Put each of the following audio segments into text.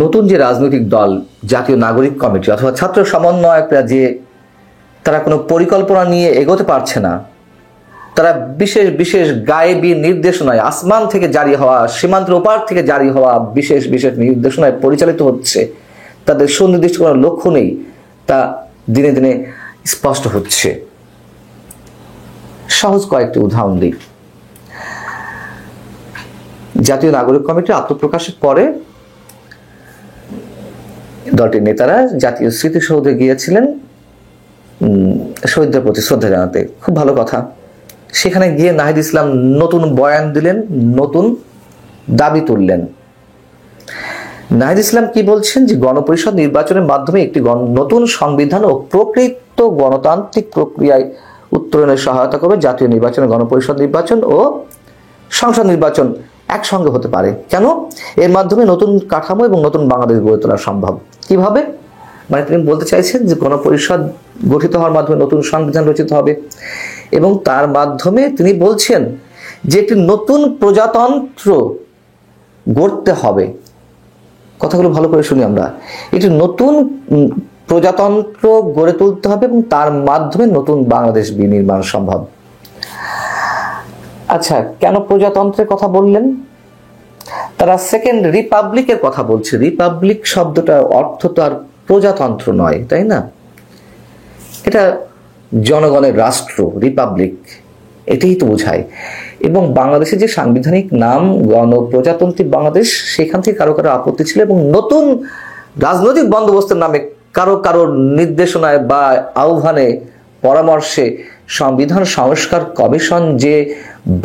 নতুন যে রাজনৈতিক দল জাতীয় নাগরিক কমিটি অথবা ছাত্র সমন্বয়করা যে তারা কোনো পরিকল্পনা নিয়ে এগোতে পারছে না, তারা বিশেষ বিশেষ গায়েবী নির্দেশনায় আসমান থেকে জারি হওয়া, সীমান্তের ওপার থেকে জারি হওয়া বিশেষ বিশেষ নির্দেশনায় পরিচালিত হচ্ছে, তাদের সুনির্দিষ্ট কোনো লক্ষ্য নেই, তা দিনে দিনে স্পষ্ট হচ্ছে। সহজ কয়েকটি উদাহরণ দিই। জাতীয় নাগরিক কমিটির আত্মপ্রকাশের পরে দলটির নেতারা জাতীয় স্মৃতিসৌধে গিয়েছিলেন শহীদদের প্রতি শ্রদ্ধা জানাতে। খুব ভালো কথা। সেখানে গিয়ে নাহিদ ইসলাম নতুন বয়ান দিলেন, নতুন দাবি তুললেন। নাহিদ ইসলাম কি বলছেন যে গণপরিষদ নির্বাচনের মাধ্যমে একটি নতুন সংবিধান ও প্রকৃত গণতান্ত্রিক প্রক্রিয়ায় উত্তরণে সহায়তা করবে। জাতীয় নির্বাচনে গণপরিষদ নির্বাচন ও সংসদ নির্বাচন একসঙ্গে হতে পারে। কেন? এর মাধ্যমে নতুন কাঠামো এবং নতুন বাংলাদেশ গড়ে তোলা সম্ভব। কিভাবে? মানে তিনি বলতে চাইছেন যে গণপরিষদ গঠিত হওয়ার মাধ্যমে নতুন সংবিধান রচিত হবে এবং তার মাধ্যমে তিনি বলছেন যে একটি নতুন প্রজাতন্ত্র গড়তে হবে। কথাগুলো ভালো করে শুনি আমরা। একটি নতুন প্রজাতন্ত্র গড়ে তুলতে হবে এবং তার মাধ্যমে নতুন বাংলাদেশ বিনির্মাণ সম্ভব। আচ্ছা, কেন প্রজাতন্ত্রের কথা বললেন? তারা সেকেন্ড রিপাবলিকের কথা বলছে। রিপাবলিক শব্দটার অর্থ তো আর প্রজাতন্ত্র নয়, তাই না? এটা জনগণের রাষ্ট্র, রিপাবলিক, এটাই তো বোঝায়। এবং বাংলাদেশের যে সাংবিধানিক নাম গণপ্রজাতান্ত্রিক বাংলাদেশ, সেখান থেকে কারো কারো আপত্তি ছিল এবং নতুন রাজনৈতিক বন্দোবস্তের নামে কারো নির্দেশনায় বা আহ্বানে পরামর্শে সংবিধান সংস্কার কমিশন যে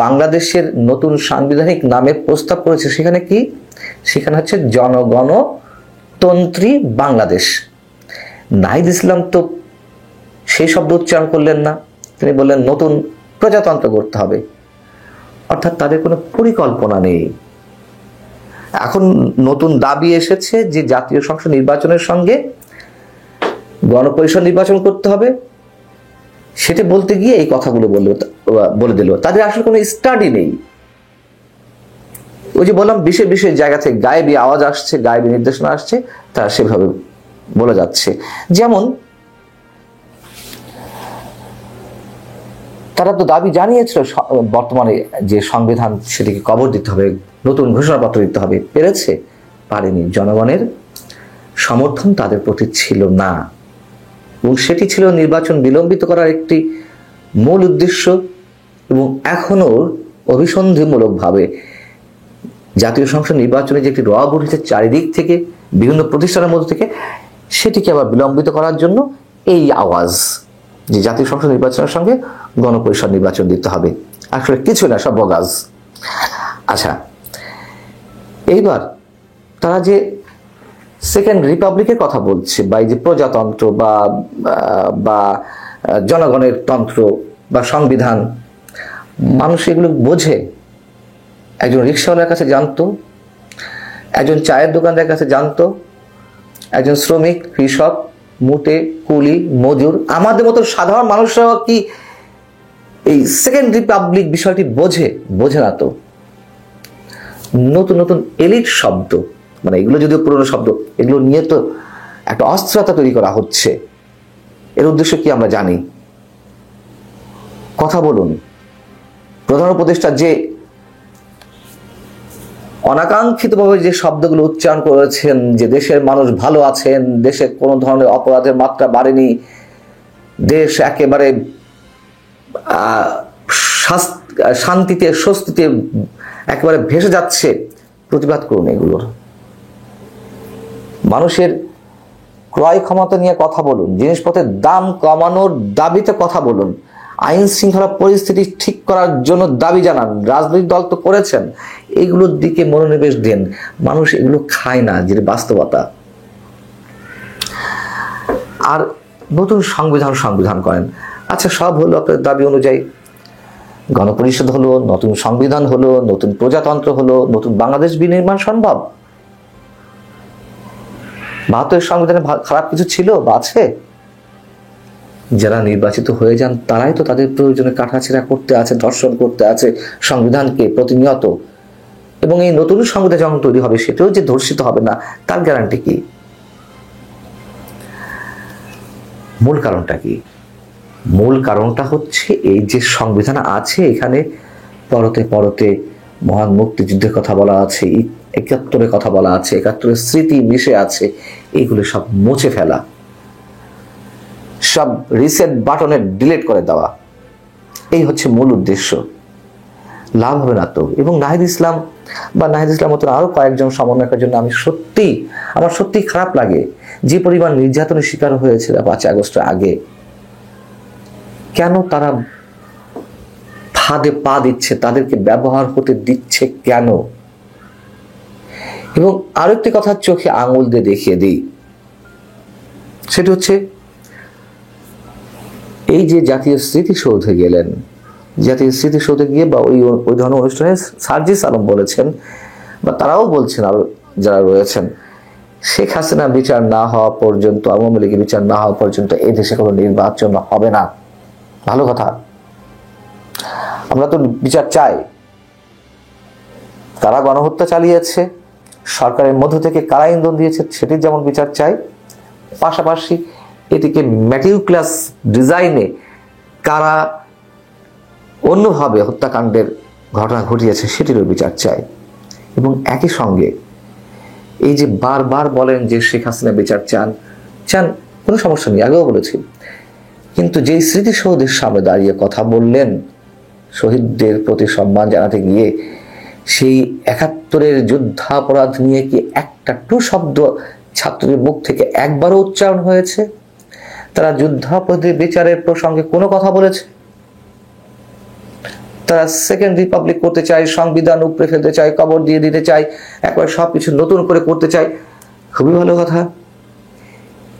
বাংলাদেশের নতুন সাংবিধানিক নামে প্রস্তাব করেছে, সেখানে কি? সেখানে হচ্ছে জনগণতন্ত্রী বাংলাদেশ। নাহিদ ইসলাম তো সেই শব্দ উচ্চারণ করলেন না, তিনি বললেন নতুন প্রজাতন্ত্র করতে হবে। অর্থাৎ তাদের কোনো পরিকল্পনা নেই। এখন নতুন দাবি এসেছে যে জাতীয় সংসদ নির্বাচনের সঙ্গে গণপরিষদ নির্বাচন করতে হবে। সেটা বলতে গিয়ে এই কথাগুলো বলে দিল। তাদের আসলে কোনো স্টাডি নেই। ওই যে বললাম, বিশেষ বিশেষ জায়গা থেকে গায়েবী আওয়াজ আসছে, গায়েবী নির্দেশনা আসছে, তারা সেভাবে বলে যাচ্ছে। যেমন তারা তো দাবি জানিয়েছিল বর্তমানে যে সংবিধান, সেটিকে কবর দিতে হবে, নতুন ঘোষণাপত্র দিতে হবে। পেরেছে? পারেনি। জনগণের সমর্থন তাদের প্রতি ছিল না এবং সেটি ছিল নির্বাচন বিলম্বিত করার একটি মূল উদ্দেশ্য। এবং এখনো অভিসন্ধিমূলকভাবে জাতীয় সংসদ নির্বাচনে যে একটি রব উঠেছে চারিদিক থেকে, বিভিন্ন প্রতিষ্ঠানের মধ্যে থেকে, সেটিকে আবার বিলম্বিত করার জন্য এই আওয়াজ যে জাতীয় সংসদ নির্বাচনের সঙ্গে গণপরিষদ নির্বাচন দিতে হবে। আসলে কিছু না, সব বগাজ। আচ্ছা, এইবার তারা যে সেকেন্ড রিপাবলিকের কথা বলছে, বা এই যে প্রজাতন্ত্র বা জনগণের তন্ত্র বা সংবিধান, মানুষ এগুলো বোঝে? একজন রিক্সাওয়ালার কাছে জানতো, একজন চায়ের দোকানদারের কাছে জানতো, একজন শ্রমিক, কৃষক, মুটে, কুলি, মজুর, আমাদের মতো সাধারণ মানুষরাও কি এই সেকেন্ড রিপাবলিক বিষয়টি বোঝে? বোঝে না তো। নতুন নতুন এলিট শব্দ, মানে এগুলো যদিও পুরনো শব্দ, এগুলো নিয়ে তো একটা অস্থিরতা তৈরি করা হচ্ছে। এর উদ্দেশ্য কি আমরা জানি? কথা বলুন। প্রধান উপদেষ্টা যে অনাকাঙ্ক্ষিতভাবে যে শব্দগুলো উচ্চারণ করেছেন, যে দেশের মানুষ ভালো আছেন, দেশে কোনো ধরনের অপরাধের মাত্রা বাড়েনি, দেশ একেবারে শান্তিতে স্বস্তিতে একেবারে ভেসে যাচ্ছে, প্রতিবাদ করুন এগুলোর। মানুষের ক্রয় ক্ষমতা নিয়ে কথা বলুন, জিনিসপত্রের দাম কমানোর দাবিতে কথা বলুন, আইন শৃঙ্খলা পরিস্থিতি ঠিক করার জন্য দাবি জানান। রাজনৈতিক দল তো করেছেন, এগুলোর দিকে মনোনিবেশ দেন। মানুষ এগুলো খায় না, যে বাস্তবতা। আর নতুন সংবিধান করেন। আচ্ছা, সব হলো আপনার দাবি অনুযায়ী, গণপরিষদ হলো, নতুন সংবিধান হলো, নতুন প্রজাতন্ত্র হলো, নতুন বাংলাদেশ বিনির্মাণ সম্ভব। ৭২ সংবিধানে খারাপ কিছু ছিল বা আছে? যারা নির্বাচিত হয়ে যান তারাই তো তাদের প্রয়োজনে কাটাছেঁড়া করতে আছে, ধর্ষণ করতে আছে সংবিধানকে প্রতিনিয়ত। এবং এই নতুন সংবিধান যখন তৈরি হবে সেটাও যে ধর্ষিত হবে না তার গ্যারান্টি কি? মূল কারণটা কি? মূল কারণটা হচ্ছে এই যে সংবিধান আছে, এখানে পরতে পরতে মহান মুক্তিযুদ্ধের কথা বলা আছে, ৭১-এর কথা বলা আছে, ৭১-এর স্মৃতি মিশে আছে। এইগুলো সব মুছে ফেলা, সব রিসেট বাটনে ডিলিট করে দেওয়া, এই হচ্ছে মূল উদ্দেশ্য। লাভ হবে না তো। এবং নাহিদ ইসলাম মতো আরো কয়েকজন সমন্বয়কের জন্য আমার সত্যি খারাপ লাগে। যে পরিমাণ নির্যাতনের শিকার হয়েছিল ৫ আগস্টের আগে, কেন তারা ফাঁদে পা দিচ্ছে, তাদেরকে ব্যবহার হতে দিচ্ছে কেন? এবং আরেকটি কথা চোখে আঙুল দিয়ে দেখিয়ে দিই, সেটা হচ্ছে এই যে জাতীয় স্মৃতিসৌধে গেলেন, জাতীয় স্মৃতিসৌধে গিয়ে বা ওই ধরনের অনুষ্ঠানে সার্জিস আলম বলেছেন, বা তারাও বলছেন আরো যারা রয়েছেন, শেখ হাসিনা বিচার না হওয়া পর্যন্ত, আওয়ামী লীগের বিচার না হওয়া পর্যন্ত এই দেশে কোনো নির্বাচন হবে না। ভালো কথা, আমরা তো বিচার চাই। কারা গণহত্যা চালিয়েছে, সরকারের মধ্য থেকে কারা ইন্ধন দিয়েছে, সেটির যেমন বিচার চাই, পাশাপাশি এটিকে ম্যাটিকুলাস ডিজাইনে কারা অন্যভাবে হত্যাকাণ্ডের ঘটনা ঘটিয়েছে সেটিরও বিচার চাই। এবং একই সঙ্গে এই যে বারবার বলেন যে শেখ হাসিনা বিচার চান, কোনো সমস্যা নেই, আগেও বলেছি, কিন্তু যেই স্মৃতিসৌধের সামনে দাঁড়িয়ে কথা বললেন শহীদদের প্রতি সম্মান জানাতে গিয়ে, সেই ৭১-এর যুদ্ধাপরাধ নিয়ে কি একটা টু শব্দ ছাত্রদের মুখ থেকে একবারও উচ্চারণ হয়েছে? তারা যুদ্ধাপরাধের বিচারের প্রসঙ্গে কোনো কথা বলেছে? তারা সেকেন্ড রিপাবলিক করতে চায়, সংবিধান উপড়ে ফেলতে চায়, কবর দিয়ে দিতে চায়, একবার সবকিছু নতুন করে করতে চায়, খুবই ভালো কথা।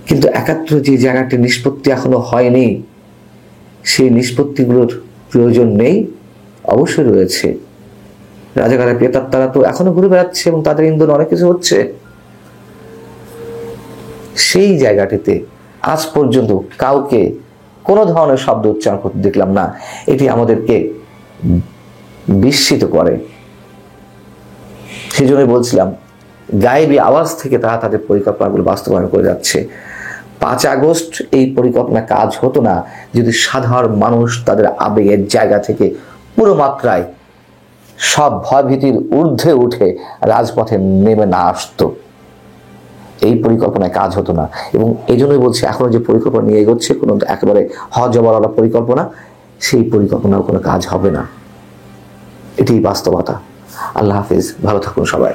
কিন্তু ৭১ যে জায়গাটি নিষ্পত্তি এখনো হয়নি, সেই নিষ্পত্তিগুলোর প্রয়োজন নেই? অবশ্যই রয়েছে। রাজাকারের প্রেতাত্মারা তো এখনো ঘুরে বেড়াচ্ছে এবং তাদের ইন্ধন অনেক কিছু হচ্ছে। সেই জায়গাটিতে আজ পর্যন্ত কাউকে কোনো ধরনের শব্দ উচ্চারণ করতে দেখলাম না। এটি আমাদেরকে বিস্মিত করে। সেই জন্যই বলছিলাম, গায়েবী আওয়াজ থেকে তারা তাদের পরিকল্পনাগুলো বাস্তবায়ন করে যাচ্ছে। ৫ আগস্ট এই পরিকল্পনা কাজ হতো না যদি সাধারণ মানুষ তাদের আবেগের জায়গা থেকে পুরো মাত্রায় সব ভয়ভীতির ঊর্ধ্বে উঠে রাজপথে নেমে না আসতো। এই পরিকল্পনায় কাজ হতো না। এবং এই জন্যই বলছি, এখনো যে পরিকল্পনা নিয়ে এগোচ্ছে কোনো একেবারে হজবরওয়ালা পরিকল্পনা, সেই পরিকল্পনার কোনো কাজ হবে না। এটি বাস্তবতা। আল্লাহ হাফিজ, ভালো থাকুন সবাই।